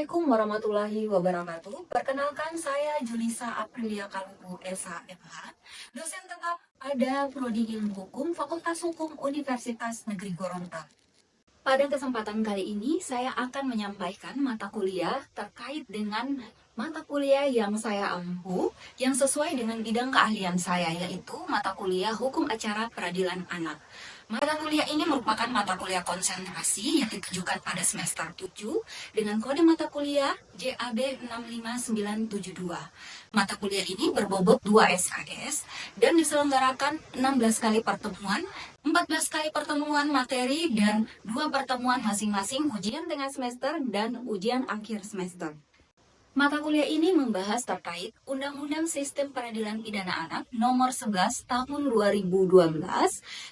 Assalamualaikum warahmatullahi wabarakatuh. Perkenalkan, saya Julisa Aprilia Kalugu, SH, dosen tetap pada Prodi Ilmu Hukum, Fakultas Hukum Universitas Negeri Gorontalo. Pada kesempatan kali ini, saya akan menyampaikan mata kuliah terkait dengan mata kuliah yang saya ampu, yang sesuai dengan bidang keahlian saya, yaitu mata kuliah Hukum Acara Peradilan Anak. Mata kuliah ini merupakan mata kuliah konsentrasi yang ditujukan pada semester 7 dengan kode mata kuliah JAB 65972. Mata kuliah ini berbobot 2 SKS dan diselenggarakan 16 kali pertemuan, 14 kali pertemuan materi, dan 2 pertemuan masing-masing ujian tengah semester dan ujian akhir semester. Mata kuliah ini membahas terkait Undang-Undang Sistem Peradilan Pidana Anak Nomor 11 Tahun 2012,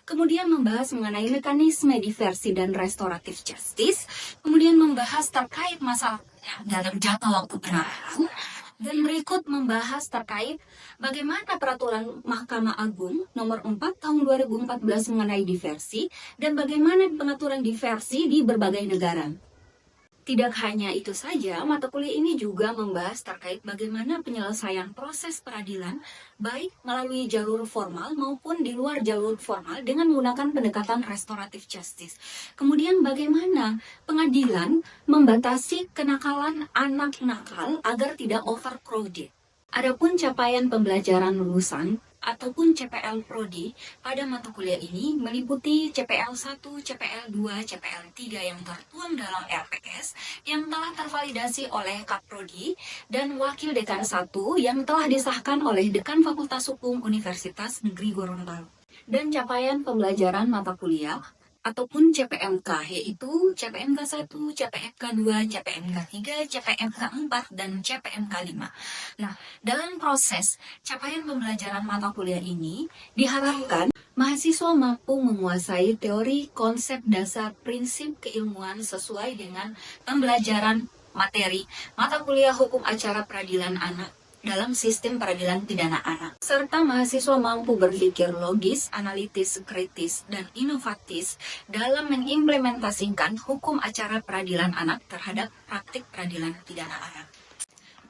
kemudian membahas mengenai mekanisme diversi dan restoratif justice, kemudian membahas terkait masalah dalam jangka waktu penahanan, dan berikut membahas terkait bagaimana peraturan Mahkamah Agung Nomor 4 Tahun 2014 mengenai diversi dan bagaimana pengaturan diversi di berbagai negara. Tidak hanya itu saja, mata kuliah ini juga membahas terkait bagaimana penyelesaian proses peradilan, baik melalui jalur formal maupun di luar jalur formal dengan menggunakan pendekatan restoratif justice. Kemudian bagaimana pengadilan membatasi kenakalan anak nakal agar tidak overcrowded. Adapun capaian pembelajaran lulusan ataupun CPL Prodi pada mata kuliah ini meliputi CPL 1, CPL 2, CPL 3 yang tertuang dalam RPS yang telah tervalidasi oleh Kaprodi dan Wakil Dekan 1 yang telah disahkan oleh Dekan Fakultas Hukum Universitas Negeri Gorontalo. Dan capaian pembelajaran mata kuliah ataupun CPMK, yaitu CPMK 1, CPMK 2, CPMK 3, CPMK 4, dan CPMK 5. Nah, dalam proses capaian pembelajaran mata kuliah ini, diharapkan mahasiswa mampu menguasai teori, konsep, dasar, prinsip keilmuan sesuai dengan pembelajaran materi mata kuliah Hukum Acara Peradilan Anak dalam sistem peradilan pidana anak, serta mahasiswa mampu berpikir logis, analitis, kritis, dan inovatif dalam mengimplementasikan hukum acara peradilan anak terhadap praktik peradilan pidana anak.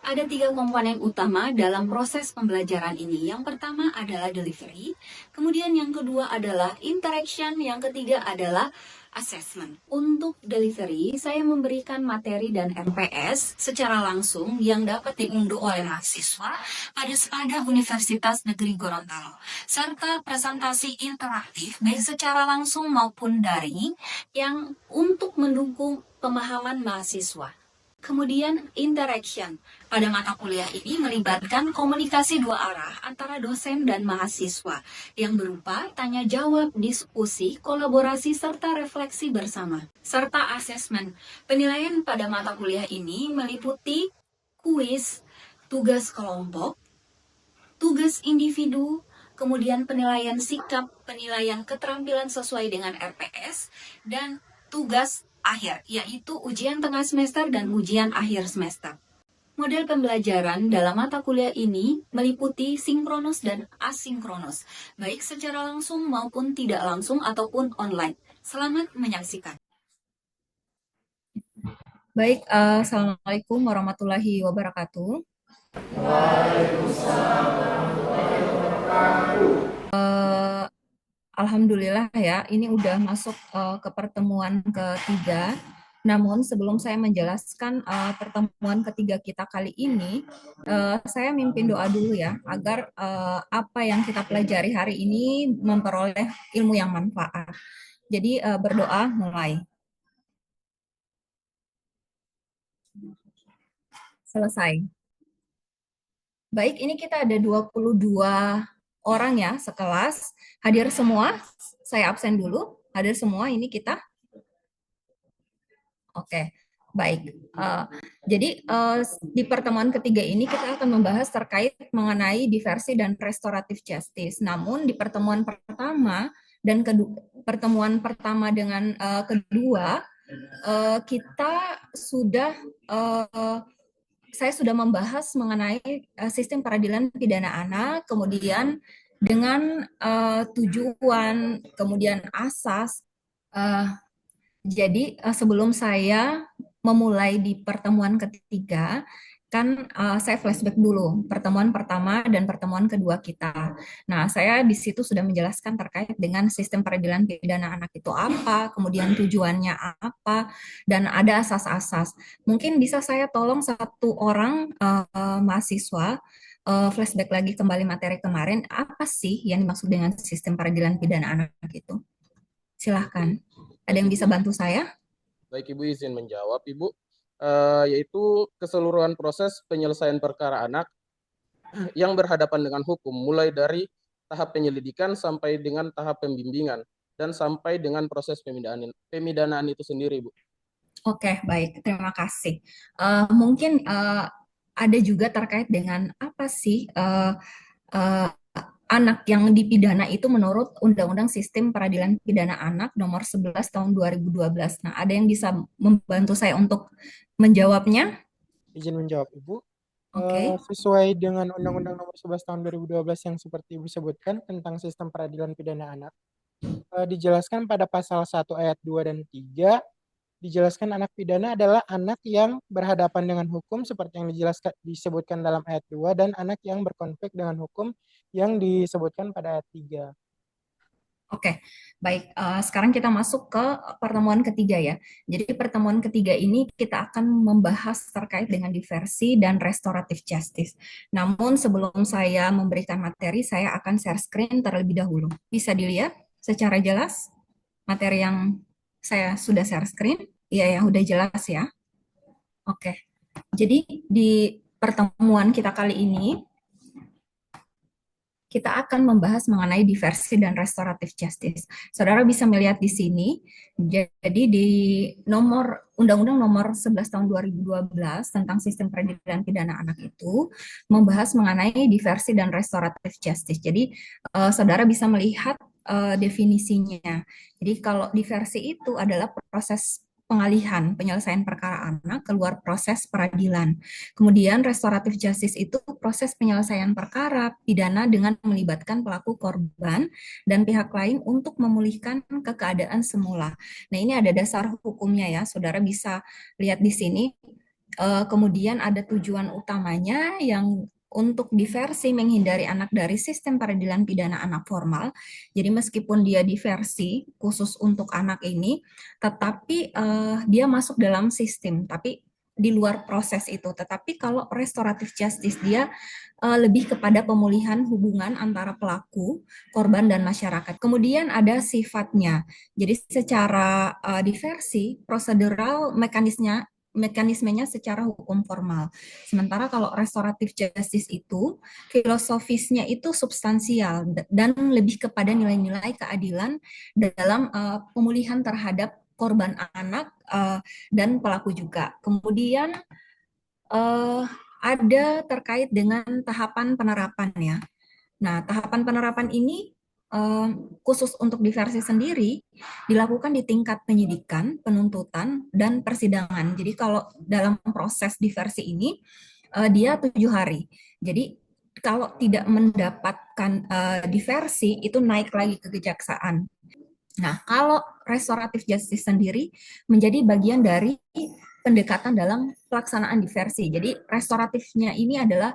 Ada 3 komponen utama dalam proses pembelajaran ini. Yang pertama adalah delivery, kemudian yang kedua adalah interaction, yang ketiga adalah assessment. Untuk delivery, saya memberikan materi dan RPS secara langsung yang dapat diunduh oleh mahasiswa pada SPADA Universitas Negeri Gorontalo, serta presentasi interaktif baik secara langsung maupun daring yang untuk mendukung pemahaman mahasiswa. Kemudian interaction. Pada mata kuliah ini melibatkan komunikasi 2 arah antara dosen dan mahasiswa yang berupa tanya jawab, diskusi, kolaborasi, serta refleksi bersama. Serta assessment. Penilaian pada mata kuliah ini meliputi kuis, tugas kelompok, tugas individu, kemudian penilaian sikap, penilaian keterampilan sesuai dengan RPS, dan tugas akhir, yaitu ujian tengah semester dan ujian akhir semester. Model pembelajaran dalam mata kuliah ini meliputi sinkronus dan asinkronus, baik secara langsung maupun tidak langsung ataupun online. Selamat menyaksikan. Baik, Assalamualaikum warahmatullahi wabarakatuh. Waalaikumsalam warahmatullahi wabarakatuh. Alhamdulillah ya, ini udah masuk ke pertemuan ketiga. Namun sebelum saya menjelaskan pertemuan ketiga kita kali ini, saya mimpin doa dulu ya, agar apa yang kita pelajari hari ini memperoleh ilmu yang manfaat. Jadi berdoa mulai. Selesai. Baik, ini kita ada 22 orang ya sekelas. Hadir semua? Saya absen dulu. Hadir semua ini kita? Oke, baik. Jadi di pertemuan ketiga ini kita akan membahas terkait mengenai diversi dan restoratif justice. Namun di pertemuan pertama dan pertemuan pertama dengan kedua, kita sudah saya sudah membahas mengenai sistem peradilan pidana anak, kemudian dengan tujuan, kemudian asas. Jadi sebelum saya memulai di pertemuan ketiga, kan saya flashback dulu pertemuan pertama dan pertemuan kedua kita. Nah, saya di situ sudah menjelaskan terkait dengan sistem peradilan pidana anak itu apa, kemudian tujuannya apa, dan ada asas-asas. Mungkin bisa saya tolong satu orang mahasiswa flashback lagi kembali materi kemarin, apa sih yang dimaksud dengan sistem peradilan pidana anak itu? Silahkan. Ada yang Baik, bisa Ibu. bantu saya? Baik, Ibu izin menjawab, Ibu. Yaitu keseluruhan proses penyelesaian perkara anak yang berhadapan dengan hukum, mulai dari tahap penyelidikan sampai dengan tahap pembimbingan, dan sampai dengan proses pemidanaan itu sendiri, Bu. Oke, baik. Terima kasih. Mungkin ada juga terkait dengan apa sih eh, anak yang dipidana itu menurut Undang-Undang Sistem Peradilan Pidana Anak Nomor 11 Tahun 2012. Nah, ada yang bisa membantu saya untuk menjawabnya? Izin menjawab, Ibu. Oke. Sesuai dengan Undang-Undang Nomor 11 Tahun 2012 yang seperti Ibu sebutkan tentang sistem peradilan pidana anak, dijelaskan pada pasal 1 ayat 2 dan 3, dijelaskan anak pidana adalah anak yang berhadapan dengan hukum seperti yang disebutkan dalam ayat 2 dan anak yang berkonflik dengan hukum yang disebutkan pada ayat 3. Oke, baik. Sekarang kita masuk ke pertemuan ketiga ya. Jadi pertemuan ketiga ini kita akan membahas terkait dengan diversi dan restoratif justice. Namun sebelum saya memberikan materi, saya akan share screen terlebih dahulu. Bisa dilihat secara jelas materi yang saya sudah share screen? Iya ya, udah jelas ya. Oke, jadi di pertemuan kita kali ini, kita akan membahas mengenai diversi dan restoratif justice. Saudara bisa melihat di sini, jadi di Undang-Undang Nomor 11 Tahun 2012 tentang Sistem Peradilan Pidana Anak itu membahas mengenai diversi dan restoratif justice. Jadi saudara bisa melihat definisinya. Jadi kalau diversi itu adalah proses pengalihan penyelesaian perkara anak keluar proses peradilan. Kemudian restoratif justice itu proses penyelesaian perkara pidana dengan melibatkan pelaku korban dan pihak lain untuk memulihkan keadaan semula. Nah, ini ada dasar hukumnya ya. Saudara bisa lihat di sini. Kemudian ada tujuan utamanya yang untuk diversi menghindari anak dari sistem peradilan pidana anak formal. Jadi meskipun dia diversi khusus untuk anak ini, tetapi dia masuk dalam sistem, tapi di luar proses itu. Tetapi kalau restoratif justice dia lebih kepada pemulihan hubungan antara pelaku, korban, dan masyarakat. Kemudian ada sifatnya. Jadi secara diversi, prosedural mekanismenya secara hukum formal. Sementara kalau restoratif justice itu filosofisnya itu substansial dan lebih kepada nilai-nilai keadilan dalam pemulihan terhadap korban anak dan pelaku juga. Kemudian ada terkait dengan tahapan penerapan ya. Nah, tahapan penerapan ini khusus untuk diversi sendiri dilakukan di tingkat penyidikan, penuntutan, dan persidangan. Jadi kalau dalam proses diversi ini dia 7 hari. Jadi kalau tidak mendapatkan diversi itu naik lagi ke kejaksaan. Nah, kalau restoratif justice sendiri menjadi bagian dari pendekatan dalam pelaksanaan diversi. Jadi restoratifnya ini adalah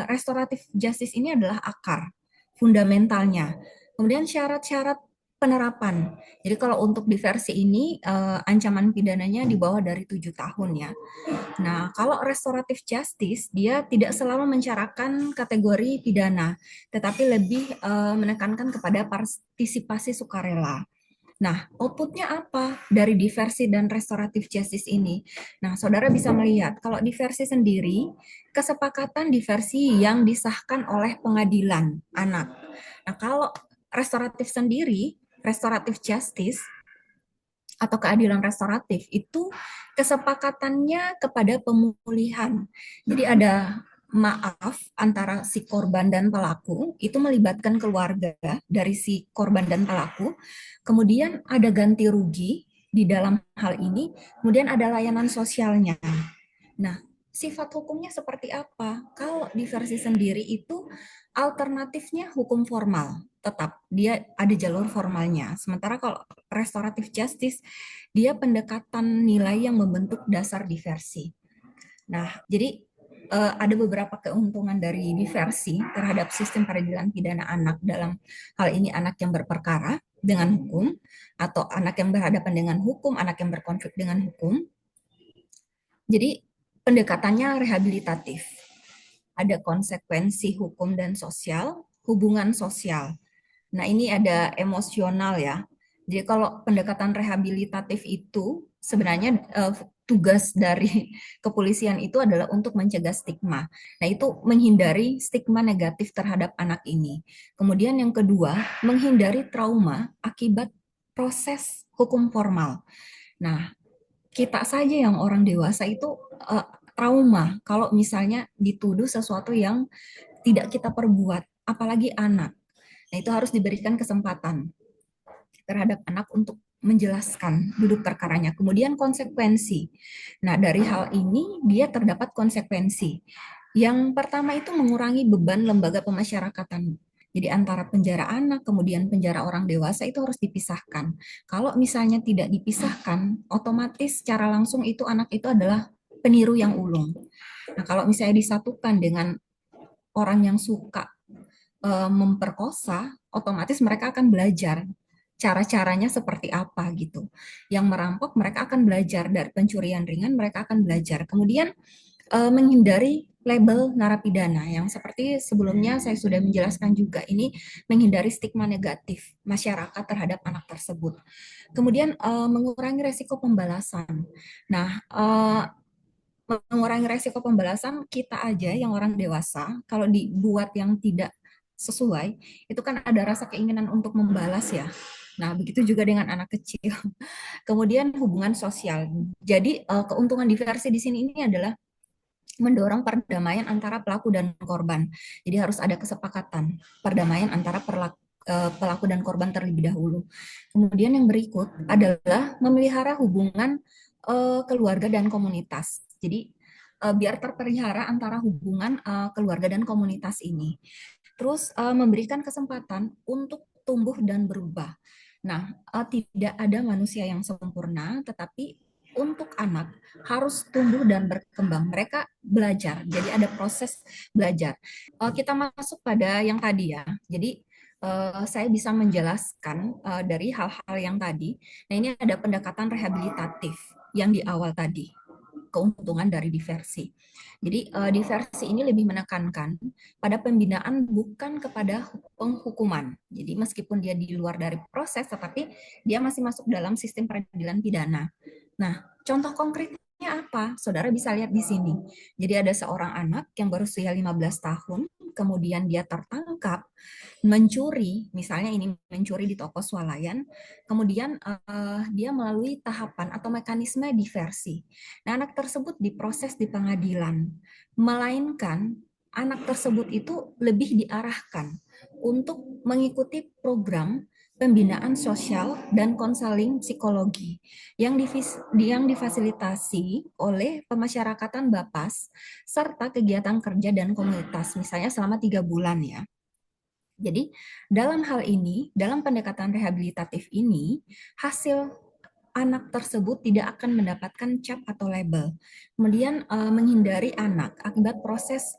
restoratif justice ini adalah akar fundamentalnya. Kemudian syarat-syarat penerapan. Jadi kalau untuk diversi ini ancaman pidananya di bawah dari 7 tahun ya. Nah, kalau restoratif justice dia tidak selalu mencaratkan kategori pidana, tetapi lebih menekankan kepada partisipasi sukarela. Nah, outputnya apa dari diversi dan restoratif justice ini? Nah, saudara bisa melihat kalau diversi sendiri, kesepakatan diversi yang disahkan oleh pengadilan anak. Nah, kalau restoratif sendiri, restoratif justice atau keadilan restoratif itu kesepakatannya kepada pemulihan. Jadi ada maaf antara si korban dan pelaku, itu melibatkan keluarga dari si korban dan pelaku. Kemudian ada ganti rugi di dalam hal ini, kemudian ada layanan sosialnya. Nah, sifat hukumnya seperti apa? Kalau di versi sendiri itu alternatifnya hukum formal, tetap dia ada jalur formalnya. Sementara kalau restoratif justice, dia pendekatan nilai yang membentuk dasar diversi. Nah, jadi ada beberapa keuntungan dari diversi terhadap sistem peradilan pidana anak, dalam hal ini anak yang berperkara dengan hukum, atau anak yang berhadapan dengan hukum, anak yang berkonflik dengan hukum. Jadi pendekatannya rehabilitatif. Ada konsekuensi hukum dan sosial, hubungan sosial. Nah, ini ada emosional ya. Jadi kalau pendekatan rehabilitatif itu sebenarnya tugas dari kepolisian itu adalah untuk mencegah stigma. Nah, itu menghindari stigma negatif terhadap anak ini. Kemudian yang kedua, menghindari trauma akibat proses hukum formal. Nah, kita saja yang orang dewasa itu trauma kalau misalnya dituduh sesuatu yang tidak kita perbuat, apalagi anak. Nah, itu harus diberikan kesempatan terhadap anak untuk menjelaskan duduk perkaranya. Kemudian konsekuensi. Nah, dari hal ini dia terdapat konsekuensi. Yang pertama itu mengurangi beban lembaga pemasyarakatan. Jadi antara penjara anak, kemudian penjara orang dewasa itu harus dipisahkan. Kalau misalnya tidak dipisahkan, otomatis secara langsung itu anak itu adalah peniru yang ulung. Nah, kalau misalnya disatukan dengan orang yang suka memperkosa, otomatis mereka akan belajar cara-caranya seperti apa gitu. Yang merampok mereka akan belajar, dari pencurian ringan mereka akan belajar. Kemudian menghindari label narapidana yang seperti sebelumnya saya sudah menjelaskan juga, ini menghindari stigma negatif masyarakat terhadap anak tersebut. Kemudian mengurangi resiko pembalasan. Nah, mengurangi resiko pembalasan, kita aja yang orang dewasa kalau dibuat yang tidak sesuai, itu kan ada rasa keinginan untuk membalas ya. Nah, begitu juga dengan anak kecil. Kemudian hubungan sosial. Jadi keuntungan diversi di sini ini adalah mendorong perdamaian antara pelaku dan korban. Jadi harus ada kesepakatan perdamaian antara pelaku dan korban terlebih dahulu. Kemudian yang berikut adalah memelihara hubungan keluarga dan komunitas. Jadi biar terpelihara antara hubungan keluarga dan komunitas ini. Terus memberikan kesempatan untuk tumbuh dan berubah. Nah, tidak ada manusia yang sempurna, tetapi untuk anak harus tumbuh dan berkembang. Mereka belajar, jadi ada proses belajar. Kita masuk pada yang tadi ya. Jadi saya bisa menjelaskan dari hal-hal yang tadi. Nah, ini ada pendekatan rehabilitatif yang di awal tadi, keuntungan dari diversi. Jadi diversi ini lebih menekankan pada pembinaan, bukan kepada penghukuman. Jadi meskipun dia di luar dari proses, tetapi dia masih masuk dalam sistem peradilan pidana. Nah, contoh konkretnya apa? Saudara bisa lihat di sini. Jadi ada seorang anak yang berusia 15 tahun, kemudian dia tertangkap mencuri, misalnya ini mencuri di toko swalayan, kemudian dia melalui tahapan atau mekanisme diversi. Nah, anak tersebut diproses di pengadilan, melainkan anak tersebut itu lebih diarahkan untuk mengikuti program pembinaan sosial dan konseling psikologi yang difasilitasi oleh pemasyarakatan Bapas serta kegiatan kerja dan komunitas, misalnya selama 3 bulan ya. Jadi dalam hal ini, dalam pendekatan rehabilitatif ini, hasil anak tersebut tidak akan mendapatkan cap atau label. Kemudian menghindari anak akibat proses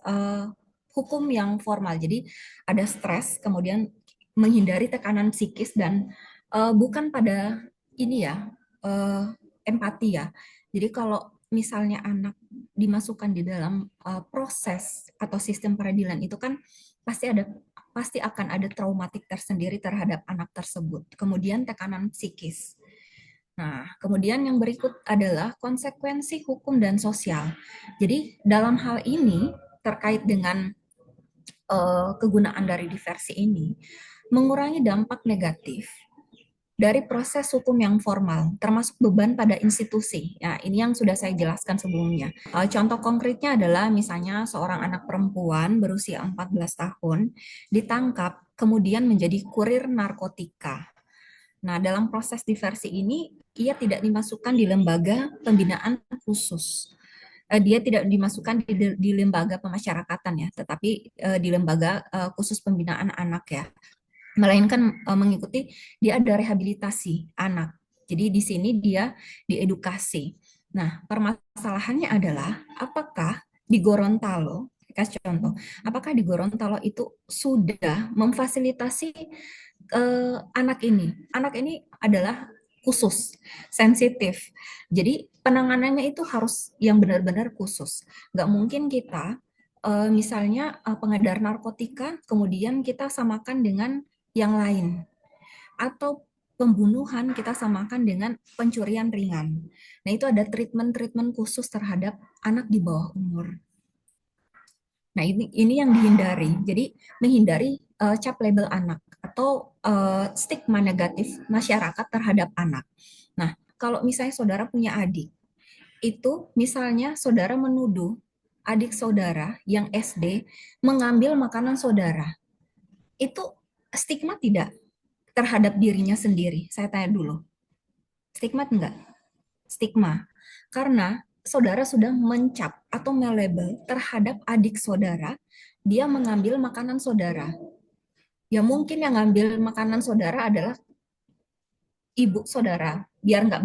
hukum yang formal. Jadi ada stres, kemudian menghindari tekanan psikis, dan bukan pada ini ya, empati ya. Jadi kalau misalnya anak dimasukkan di dalam proses atau sistem peradilan itu kan pasti akan ada traumatik tersendiri terhadap anak tersebut. Kemudian tekanan psikis. Nah, kemudian yang berikut adalah konsekuensi hukum dan sosial. Jadi dalam hal ini terkait dengan kegunaan dari diversi ini, mengurangi dampak negatif dari proses hukum yang formal, termasuk beban pada institusi. Ya, ini yang sudah saya jelaskan sebelumnya. Contoh konkretnya adalah misalnya seorang anak perempuan berusia 14 tahun ditangkap, kemudian menjadi kurir narkotika. Nah, dalam proses diversi ini, ia tidak dimasukkan di lembaga pembinaan khusus. Dia tidak dimasukkan di lembaga pemasyarakatan ya, tetapi di lembaga khusus pembinaan anak ya. melainkan mengikuti dia ada rehabilitasi anak. Jadi di sini dia diedukasi. Nah, permasalahannya adalah apakah di Gorontalo, kasih contoh, apakah di Gorontalo itu sudah memfasilitasi anak ini? Anak ini adalah khusus, sensitif. Jadi penanganannya itu harus yang benar-benar khusus. Nggak mungkin kita misalnya pengedar narkotika, kemudian kita samakan dengan yang lain. Atau pembunuhan kita samakan dengan pencurian ringan. Nah, itu ada treatment-treatment khusus terhadap anak di bawah umur. Nah, ini yang dihindari. Jadi, menghindari cap label anak atau stigma negatif masyarakat terhadap anak. Nah, kalau misalnya saudara punya adik, itu misalnya saudara menuduh adik saudara yang SD mengambil makanan saudara. Itu stigma tidak terhadap dirinya sendiri? Saya tanya dulu. Stigma enggak? Stigma. Karena saudara sudah mencap atau melabel terhadap adik saudara, dia mengambil makanan saudara. Ya mungkin yang ngambil makanan saudara adalah ibu saudara, biar nggak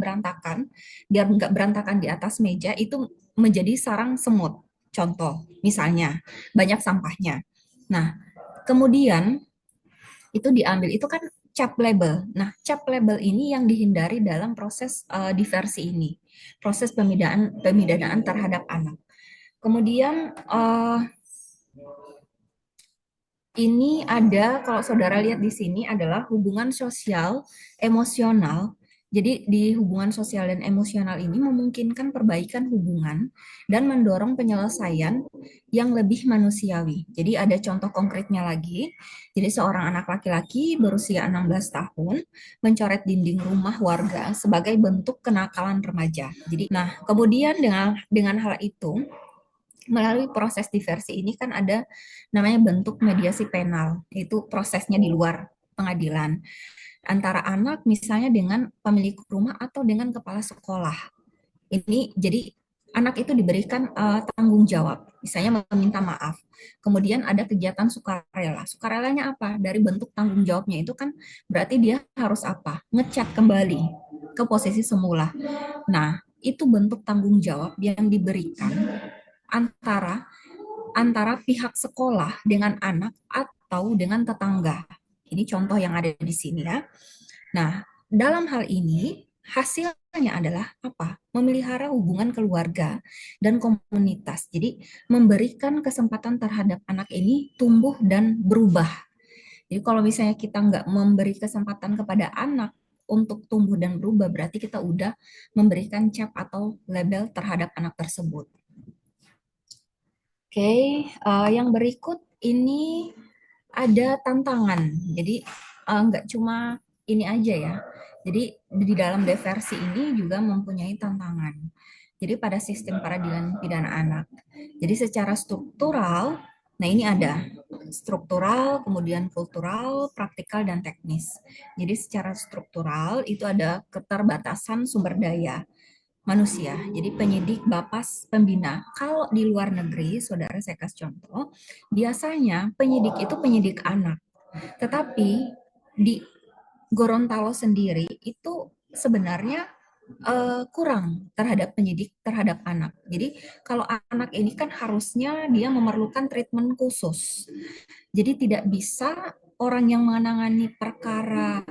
berantakan di atas meja, itu menjadi sarang semut. Contoh, misalnya, banyak sampahnya. Nah, kemudian itu diambil, itu kan cap label. Nah, cap label ini yang dihindari dalam proses diversi ini, proses pemidanaan terhadap anak. Kemudian ini ada, kalau saudara lihat di sini adalah hubungan sosial emosional. Jadi di hubungan sosial dan emosional ini memungkinkan perbaikan hubungan dan mendorong penyelesaian yang lebih manusiawi. Jadi ada contoh konkretnya lagi. Jadi seorang anak laki-laki berusia 16 tahun mencoret dinding rumah warga sebagai bentuk kenakalan remaja. Jadi, nah, kemudian dengan hal itu, melalui proses diversi ini kan ada namanya bentuk mediasi penal, itu prosesnya di luar pengadilan antara anak misalnya dengan pemilik rumah atau dengan kepala sekolah. Ini jadi anak itu diberikan tanggung jawab, misalnya meminta maaf. Kemudian ada kegiatan sukarela. Sukarelanya apa? Dari bentuk tanggung jawabnya itu kan berarti dia harus apa? Ngecat kembali ke posisi semula. Nah, itu bentuk tanggung jawab yang diberikan antara pihak sekolah dengan anak atau dengan tetangga. Ini contoh yang ada di sini ya. Nah, dalam hal ini hasilnya adalah apa? Memelihara hubungan keluarga dan komunitas. Jadi memberikan kesempatan terhadap anak ini tumbuh dan berubah. Jadi kalau misalnya kita nggak memberi kesempatan kepada anak untuk tumbuh dan berubah, berarti kita udah memberikan cap atau label terhadap anak tersebut. Oke, yang berikut ini ada tantangan. Jadi nggak cuma ini aja ya. Jadi di dalam diversi ini juga mempunyai tantangan. Jadi pada sistem peradilan pidana anak. Jadi secara struktural, nah ini ada struktural, kemudian kultural, praktikal, dan teknis. Jadi secara struktural itu ada keterbatasan sumber daya manusia. Jadi penyidik, bapas, pembina. Kalau di luar negeri, saudara saya kasih contoh, biasanya penyidik itu penyidik anak. Tetapi di Gorontalo sendiri itu sebenarnya kurang terhadap penyidik terhadap anak. Jadi kalau anak ini kan harusnya dia memerlukan treatment khusus. Jadi tidak bisa orang yang menangani perkara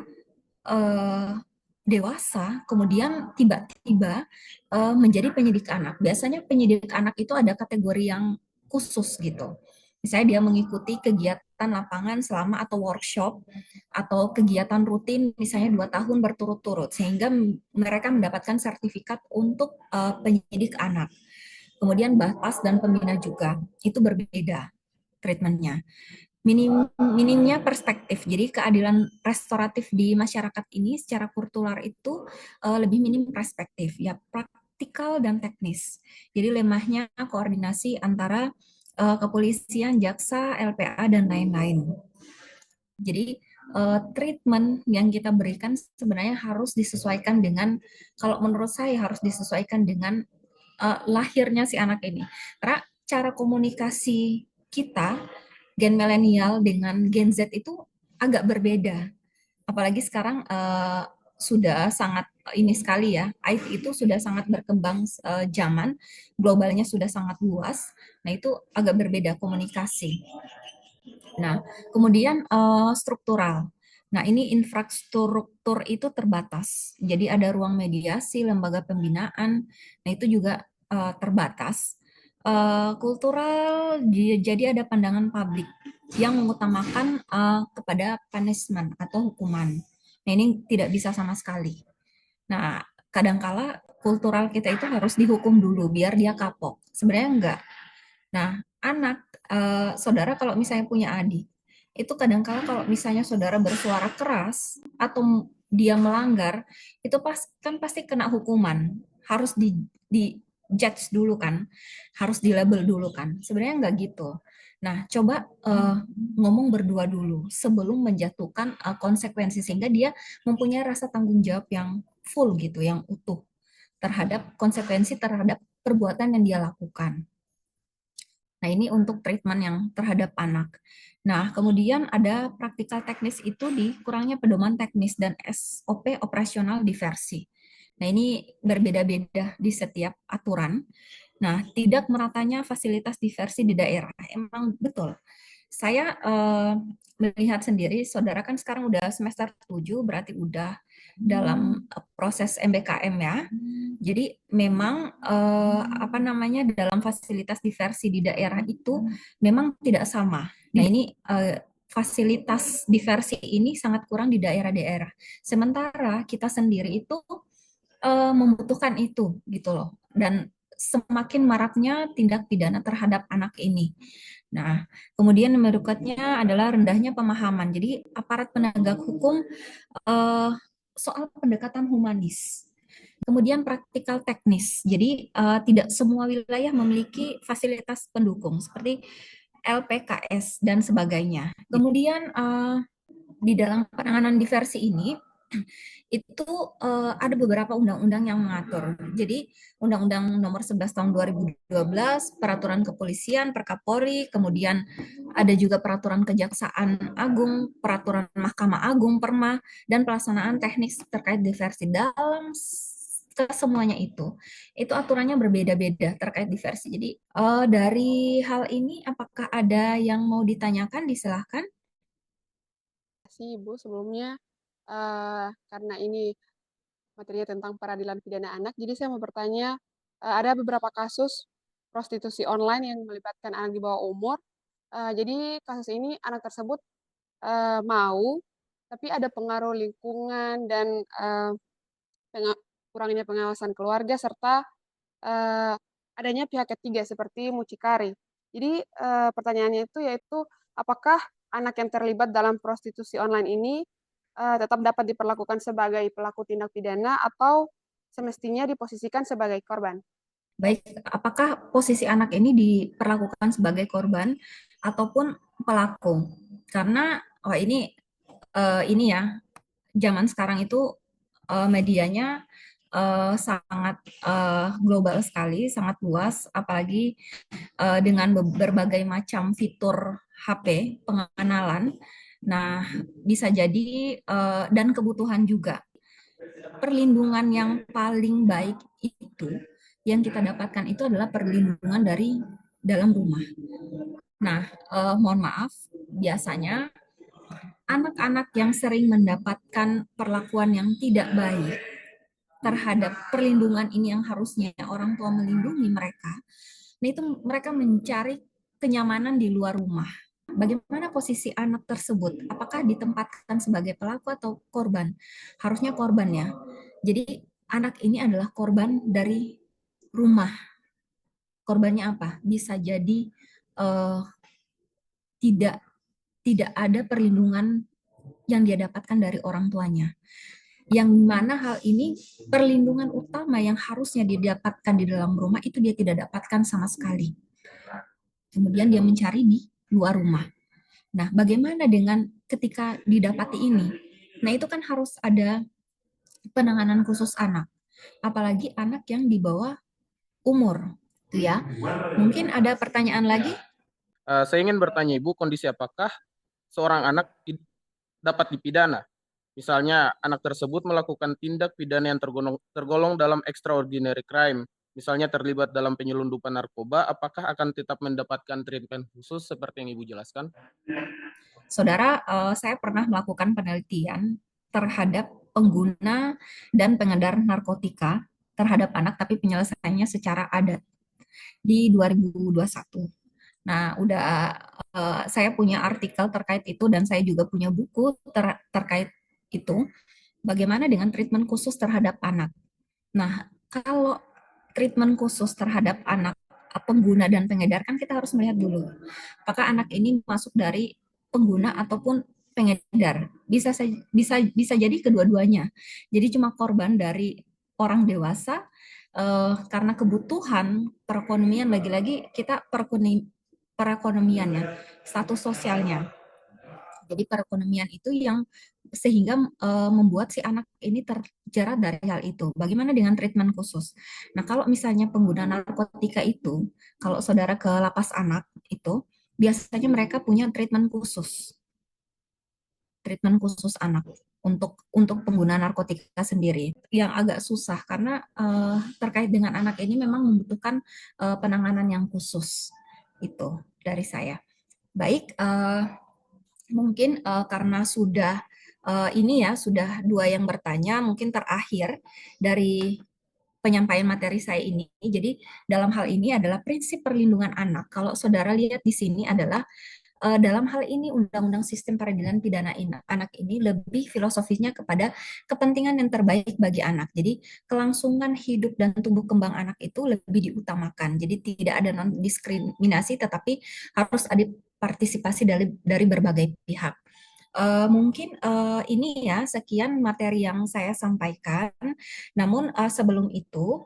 dewasa kemudian tiba-tiba menjadi penyidik anak. Biasanya penyidik anak itu ada kategori yang khusus gitu. Misalnya dia mengikuti kegiatan lapangan selama atau workshop atau kegiatan rutin misalnya 2 tahun berturut-turut sehingga mereka mendapatkan sertifikat untuk penyidik anak. Kemudian bapas dan pembina juga itu berbeda treatmentnya. Minimnya perspektif. Jadi keadilan restoratif di masyarakat ini secara kultural itu lebih minim perspektif, ya praktikal dan teknis. Jadi lemahnya koordinasi antara kepolisian, jaksa, LPA, dan lain-lain. Jadi treatment yang kita berikan sebenarnya harus disesuaikan dengan, kalau menurut saya harus disesuaikan dengan lahirnya si anak ini. Karena cara komunikasi kita Gen milenial dengan Gen Z itu agak berbeda. Apalagi sekarang sudah sangat ini sekali ya, IT itu sudah sangat berkembang zaman, globalnya sudah sangat luas. Nah, itu agak berbeda komunikasi. Nah, kemudian struktural. Nah, ini infrastruktur itu terbatas. Jadi ada ruang mediasi, lembaga pembinaan. Nah, itu juga terbatas. Kultural, jadi ada pandangan publik yang mengutamakan kepada punishment atau hukuman. Nah, ini tidak bisa sama sekali. Nah, kadangkala kultural kita itu harus dihukum dulu biar dia kapok. Sebenarnya enggak. Nah, anak, saudara kalau misalnya punya adik, itu kadang-kala kalau misalnya saudara bersuara keras atau dia melanggar, itu kan pasti kena hukuman, harus di judge dulu kan, harus di label dulu kan. Sebenarnya nggak gitu. Nah, coba ngomong berdua dulu sebelum menjatuhkan konsekuensi sehingga dia mempunyai rasa tanggung jawab yang full gitu, yang utuh terhadap konsekuensi terhadap perbuatan yang dia lakukan. Nah, ini untuk treatment yang terhadap anak. Nah, kemudian ada praktikal teknis itu di kurangnya pedoman teknis dan SOP operasional diversi. Nah, ini berbeda-beda di setiap aturan. Nah, tidak meratanya fasilitas diversi di daerah. Emang betul. Saya melihat sendiri, saudara kan sekarang udah semester 7, berarti udah dalam proses MBKM ya. Jadi memang apa namanya dalam fasilitas diversi di daerah itu memang tidak sama. Nah, ini fasilitas diversi ini sangat kurang di daerah-daerah. Sementara kita sendiri itu membutuhkan itu gitu loh. Dan semakin maraknya tindak pidana terhadap anak ini. Nah, kemudian berikutnya adalah rendahnya pemahaman. Jadi aparat penegak hukum soal pendekatan humanis. Kemudian praktikal teknis. Jadi tidak semua wilayah memiliki fasilitas pendukung seperti LPKS dan sebagainya. Kemudian di dalam penanganan diversi ini itu ada beberapa undang-undang yang mengatur. Jadi Undang-Undang Nomor 11 Tahun 2012, Peraturan Kepolisian, Perkapolri, kemudian ada juga Peraturan Kejaksaan Agung, Peraturan Mahkamah Agung, Perma, dan pelaksanaan teknik terkait diversi dalam kesemuanya itu aturannya berbeda-beda terkait diversi. Jadi dari hal ini apakah ada yang mau ditanyakan? Disilahkan. Terima kasih Ibu sebelumnya karena ini materinya tentang peradilan pidana anak. Jadi saya mau bertanya, ada beberapa kasus prostitusi online yang melibatkan anak di bawah umur. Jadi kasus ini anak tersebut mau, tapi ada pengaruh lingkungan dan kurangnya pengawasan keluarga serta adanya pihak ketiga seperti mucikari. Jadi pertanyaannya itu yaitu apakah anak yang terlibat dalam prostitusi online ini tetap dapat diperlakukan sebagai pelaku tindak pidana atau semestinya diposisikan sebagai korban? Baik, apakah posisi anak ini diperlakukan sebagai korban ataupun pelaku? Karena ini ya, zaman sekarang itu medianya sangat global sekali, sangat luas, apalagi dengan berbagai macam fitur HP pengenalan. Nah, bisa jadi dan kebutuhan juga. Perlindungan yang paling baik itu yang kita dapatkan itu adalah perlindungan dari dalam rumah. Nah, mohon maaf, biasanya anak-anak yang sering mendapatkan perlakuan yang tidak baik terhadap perlindungan ini yang harusnya orang tua melindungi mereka, nah itu mereka mencari kenyamanan di luar rumah. Bagaimana posisi anak tersebut? Apakah ditempatkan sebagai pelaku atau korban? Harusnya korban ya. Jadi anak ini adalah korban dari rumah. Korbannya apa? Bisa jadi tidak ada perlindungan yang dia dapatkan dari orang tuanya. Yang mana hal ini perlindungan utama yang harusnya didapatkan di dalam rumah itu dia tidak dapatkan sama sekali. Kemudian dia mencari di luar rumah. Nah, bagaimana dengan ketika didapati ini? Nah, itu kan harus ada penanganan khusus anak. Apalagi anak yang di bawah umur. Itu ya. Mungkin ada pertanyaan lagi? Saya ingin bertanya Ibu, kondisi apakah seorang anak dapat dipidana. Misalnya, anak tersebut melakukan tindak pidana yang tergolong dalam extraordinary crime, misalnya terlibat dalam penyelundupan narkoba, apakah akan tetap mendapatkan treatment khusus seperti yang Ibu jelaskan? Saudara, saya pernah melakukan penelitian terhadap pengguna dan pengedar narkotika terhadap anak, tapi penyelesaiannya secara adat di 2021. Nah, saya punya artikel terkait itu dan saya juga punya buku terkait itu. Bagaimana dengan treatment khusus terhadap anak? Nah, kalau treatment khusus terhadap anak pengguna dan pengedar kan kita harus melihat dulu apakah anak ini masuk dari pengguna ataupun pengedar. Bisa jadi kedua-duanya. Jadi cuma korban dari orang dewasa karena kebutuhan perekonomian, lagi-lagi kita perekonomian ya, status sosialnya. Jadi perekonomian itu yang sehingga membuat si anak ini terjerat dari hal itu. Bagaimana dengan treatment khusus? Nah, kalau misalnya pengguna narkotika itu, kalau saudara ke lapas anak itu, biasanya mereka punya treatment khusus anak untuk pengguna narkotika sendiri, yang agak susah karena terkait dengan anak ini memang membutuhkan penanganan yang khusus. Itu dari saya. Baik, mungkin karena sudah sudah dua yang bertanya, mungkin terakhir dari penyampaian materi saya ini. Jadi dalam hal ini adalah prinsip perlindungan anak. Kalau saudara lihat di sini adalah dalam hal ini Undang-Undang Sistem Peradilan Pidana Anak ini lebih filosofisnya kepada kepentingan yang terbaik bagi anak. Jadi kelangsungan hidup dan tumbuh kembang anak itu lebih diutamakan. Jadi tidak ada non diskriminasi, tetapi harus ada partisipasi dari berbagai pihak. Mungkin ini ya sekian materi yang saya sampaikan. Namun sebelum itu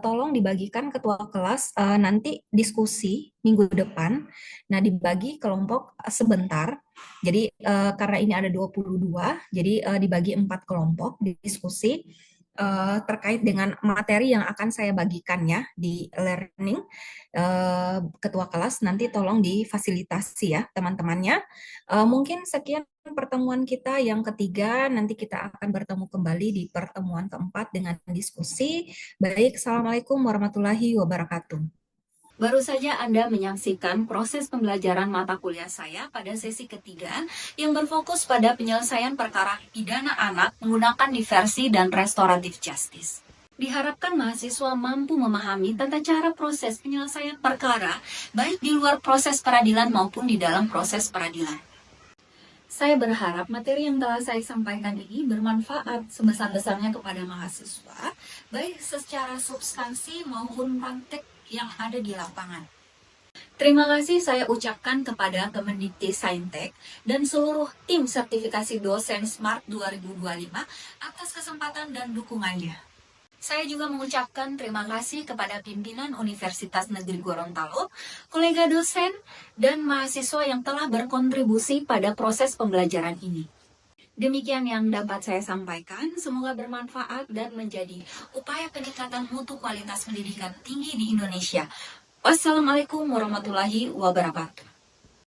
tolong dibagikan ketua kelas nanti diskusi minggu depan. Nah, dibagi kelompok sebentar. Jadi karena ini ada 22, jadi dibagi 4 kelompok diskusi terkait dengan materi yang akan saya bagikan ya di learning. Ketua kelas nanti tolong difasilitasi ya teman-temannya. Mungkin sekian pertemuan kita yang ketiga, nanti kita akan bertemu kembali di pertemuan keempat dengan diskusi. Baik, Assalamualaikum warahmatullahi wabarakatuh. Baru saja Anda menyaksikan proses pembelajaran mata kuliah saya pada sesi ketiga yang berfokus pada penyelesaian perkara pidana anak menggunakan diversi dan restoratif justice. Diharapkan mahasiswa mampu memahami tata cara proses penyelesaian perkara baik di luar proses peradilan maupun di dalam proses peradilan. Saya berharap materi yang telah saya sampaikan ini bermanfaat sebesar-besarnya kepada mahasiswa, baik secara substansi maupun praktek yang ada di lapangan. Terima kasih saya ucapkan kepada Kemendikti Saintek dan seluruh tim sertifikasi dosen Smart 2025 atas kesempatan dan dukungannya. Saya juga mengucapkan terima kasih kepada pimpinan Universitas Negeri Gorontalo, kolega dosen, dan mahasiswa yang telah berkontribusi pada proses pembelajaran ini. Demikian yang dapat saya sampaikan, semoga bermanfaat dan menjadi upaya peningkatan mutu kualitas pendidikan tinggi di Indonesia. Wassalamualaikum warahmatullahi wabarakatuh.